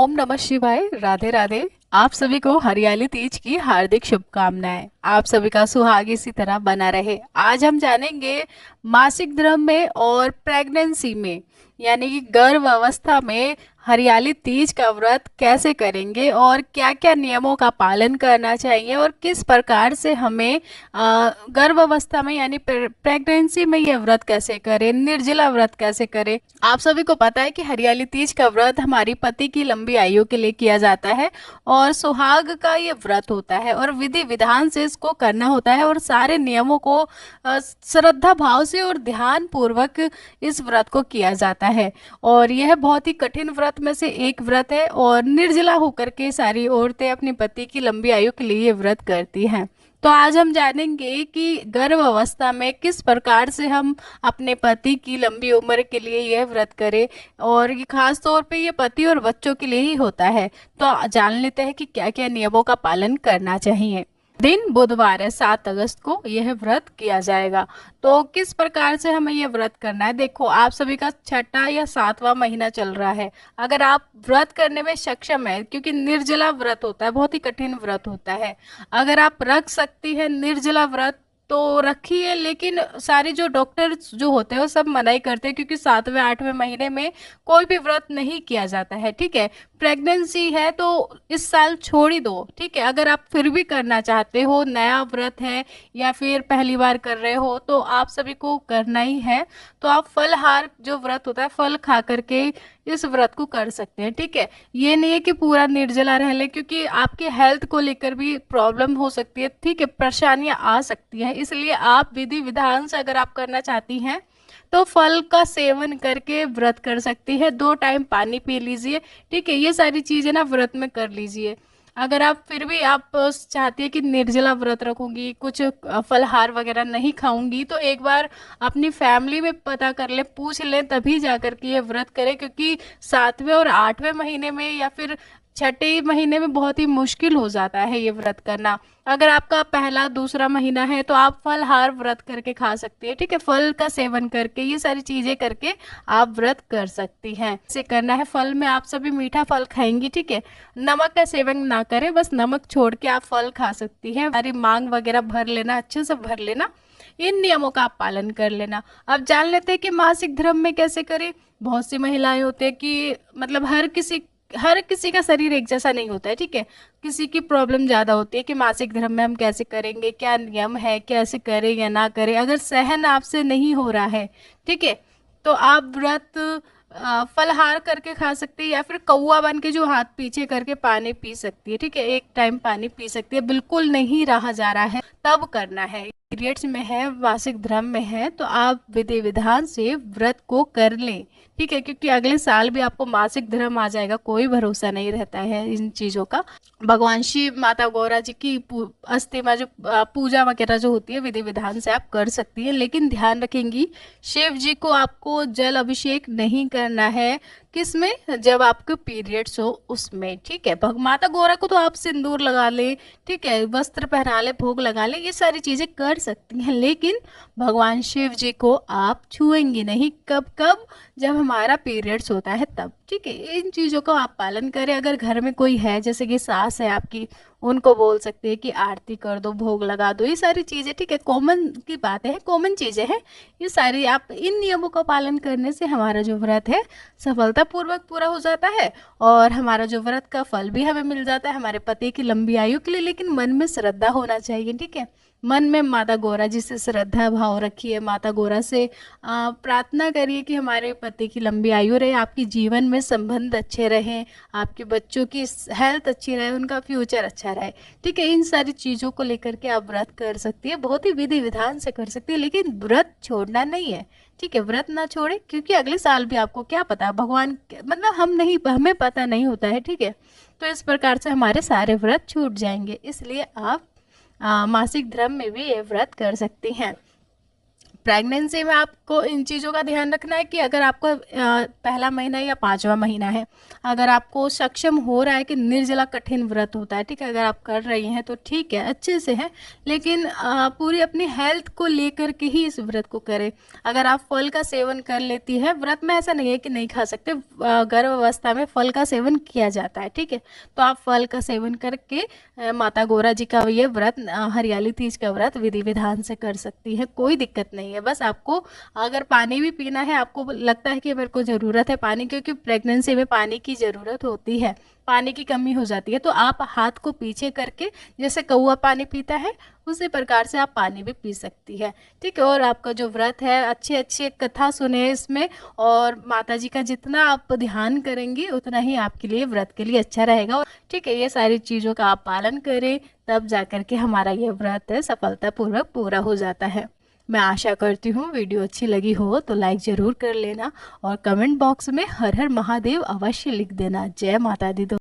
ओम नमः शिवाय। राधे राधे। आप सभी को हरियाली तीज की हार्दिक शुभकामनाएं। आप सभी का सुहाग इसी तरह बना रहे। आज हम जानेंगे मासिक धर्म में और प्रेगनेंसी में यानी कि गर्भ अवस्था में हरियाली तीज का व्रत कैसे करेंगे और क्या क्या नियमों का पालन करना चाहिए और किस प्रकार से हमें गर्भ अवस्था में यानी प्रेगनेंसी में यह व्रत कैसे करें, निर्जला व्रत कैसे करें। आप सभी को पता है कि हरियाली तीज का व्रत हमारी पति की लंबी आयु के लिए किया जाता है और सुहाग का ये व्रत होता है और विधि विधान से इसको करना होता है और सारे नियमों को श्रद्धा भाव से और ध्यान पूर्वक इस व्रत को किया जाता है। और यह बहुत ही कठिन व्रत में से एक व्रत है और निर्जला होकर के सारी औरतें अपने पति की लंबी आयु के लिए ये व्रत करती हैं। तो आज हम जानेंगे कि गर्भ अवस्था में किस प्रकार से हम अपने पति की लंबी उम्र के लिए यह व्रत करें और ये खास तौर पे ये पति और बच्चों के लिए ही होता है। तो जान लेते हैं कि क्या क्या नियमों का पालन करना चाहिए। दिन बुधवार है, 7 अगस्त को यह व्रत किया जाएगा। तो किस प्रकार से हमें यह व्रत करना है, देखो आप सभी का छठा या 7वां महीना चल रहा है। अगर आप व्रत करने में सक्षम है, क्योंकि निर्जला व्रत होता है, बहुत ही कठिन व्रत होता है, अगर आप रख सकती है निर्जला व्रत तो रखिए। लेकिन सारे जो डॉक्टर जो होते हैं वो सब मना ही करते हैं, क्योंकि 7वें 8वें महीने में कोई भी व्रत नहीं किया जाता है। ठीक है, प्रेगनेंसी है तो इस साल छोड़ ही दो। ठीक है, अगर आप फिर भी करना चाहते हो, नया व्रत है या फिर पहली बार कर रहे हो, तो आप सभी को करना ही है। तो आप फलहार जो व्रत होता है, फल खा करके इस व्रत को कर सकते हैं। ठीक है, ये नहीं है कि पूरा निर्जला रह ले, क्योंकि आपके हेल्थ को लेकर भी प्रॉब्लम हो सकती है। ठीक है, परेशानियां आ सकती हैं, इसलिए आप विधि विधान से अगर आप करना चाहती हैं तो फल का सेवन करके व्रत कर सकती है। 2 टाइम पानी पी लीजिए। ठीक है, ये सारी चीजें ना व्रत में कर लीजिए। अगर आप फिर भी आप चाहती है कि निर्जला व्रत रखूंगी, कुछ फलहार वगैरह नहीं खाऊंगी, तो एक बार अपनी फैमिली में पता कर ले, पूछ ले, तभी जाकर के ये व्रत करें। क्योंकि 7वें और 8वें महीने में या फिर छठे महीने में बहुत ही मुश्किल हो जाता है ये व्रत करना। अगर आपका पहला दूसरा महीना है तो आप फलहार व्रत करके खा सकती है। ठीक है, फल का सेवन करके, ये सारी चीजें करके आप व्रत कर सकती हैं। इसे करना है, फल में आप सभी मीठा फल खाएंगी। ठीक है, नमक का सेवन ना करें, बस नमक छोड़ के आप फल खा सकती हैं। हमारी मांग वगैरह भर लेना, अच्छे से भर लेना, इन नियमों का आप पालन कर लेना। अब जान लेते हैं कि मासिक धर्म में कैसे करें। बहुत सी महिलाएं होते हैं कि मतलब हर किसी का शरीर एक जैसा नहीं होता है। ठीक है, किसी की प्रॉब्लम ज्यादा होती है कि मासिक धर्म में हम कैसे करेंगे, क्या नियम है, कैसे करें या ना करें। अगर सहन आपसे नहीं हो रहा है, ठीक है, तो आप व्रत फलहार करके खा सकती है या फिर कौवा बन के जो हाथ पीछे करके पानी पी सकती है। ठीक है, एक टाइम पानी पी सकती है। बिल्कुल नहीं रहा जा रहा है तब करना है। पीरियड्स में है, मासिक धर्म में है, तो आप विधि विधान से व्रत को कर लें। ठीक है, क्योंकि अगले साल भी आपको मासिक धर्म आ जाएगा, कोई भरोसा नहीं रहता है इन चीजों का। भगवान शिव, माता गौरा जी की अस्थि में जो पूजा वगैरह जो होती है, विधि विधान से आप कर सकती है। लेकिन ध्यान रखेंगी, शिव जी को आपको जल अभिषेक नहीं करना है। किसमें? जब आपके पीरियड्स हो उसमें। ठीक है, माता गौरा को तो आप सिंदूर लगा ले, ठीक है, वस्त्र पहना ले, भोग लगा ले, ये सारी चीजें कर सकती हैं। लेकिन भगवान शिव जी को आप छुएंगी नहीं। कब कब? जब हमारा पीरियड्स होता है तब। ठीक है, इन चीजों का आप पालन करें। अगर घर में कोई है, जैसे कि सास है आपकी, उनको बोल सकते हैं कि आरती कर दो, भोग लगा दो, ये सारी चीजें। ठीक है, कॉमन की बातें हैं, कॉमन चीजें हैं ये सारी। आप इन नियमों का पालन करने से हमारा जो व्रत है सफलतापूर्वक पूरा हो जाता है और हमारा जो व्रत का फल भी हमें मिल जाता है, हमारे पति की लंबी आयु के लिए। लेकिन मन में श्रद्धा होना चाहिए। ठीक है, मन में माता गौरा जी से श्रद्धा भाव रखिए, माता गौरा से प्रार्थना करिए कि हमारे पति की लंबी आयु रहे, आपके जीवन में संबंध अच्छे रहें, आपके बच्चों की हेल्थ अच्छी रहे, उनका फ्यूचर अच्छा रहे। ठीक है, इन सारी चीज़ों को लेकर के आप व्रत कर सकती है, बहुत ही विधि विधान से कर सकती है। लेकिन व्रत छोड़ना नहीं है। ठीक है, व्रत ना छोड़े, क्योंकि अगले साल भी आपको क्या पता, भगवान मतलब हमें पता नहीं होता है। ठीक है, तो इस प्रकार से हमारे सारे व्रत छूट जाएंगे। इसलिए आप मासिक धर्म में भी ये व्रत कर सकती हैं। प्रेगनेंसी में आपको इन चीज़ों का ध्यान रखना है कि अगर आपका पहला महीना या 5वां महीना है, अगर आपको सक्षम हो रहा है कि निर्जला कठिन व्रत होता है, ठीक है, अगर आप कर रही हैं तो ठीक है, अच्छे से है, लेकिन पूरी अपनी हेल्थ को लेकर के ही इस व्रत को करें। अगर आप फल का सेवन कर लेती है, व्रत में ऐसा नहीं है कि नहीं खा सकते, गर्भ अवस्था में फल का सेवन किया जाता है, ठीक है, तो आप फल का सेवन करके माता गौरा जी का ये व्रत, हरियाली तीज का व्रत विधि विधान से कर सकती है, कोई दिक्कत नहीं है। बस आपको अगर पानी भी पीना है, आपको लगता है कि मेरे को ज़रूरत है पानी, क्योंकि प्रेगनेंसी में पानी की ज़रूरत होती है, पानी की कमी हो जाती है, तो आप हाथ को पीछे करके जैसे कौवा पानी पीता है उसी प्रकार से आप पानी भी पी सकती है, ठीक है। और आपका जो व्रत है, अच्छी अच्छी कथा सुने इसमें, और माता जी का जितना आप ध्यान करेंगी उतना ही आपके लिए व्रत के लिए अच्छा रहेगा, ठीक है। ये सारी चीज़ों का आप पालन करें, तब जाकर के हमारा ये व्रत सफलतापूर्वक पूरा हो जाता है। मैं आशा करती हूँ वीडियो अच्छी लगी हो तो लाइक ज़रूर कर लेना, और कमेंट बॉक्स में हर हर महादेव अवश्य लिख देना। जय माता दी।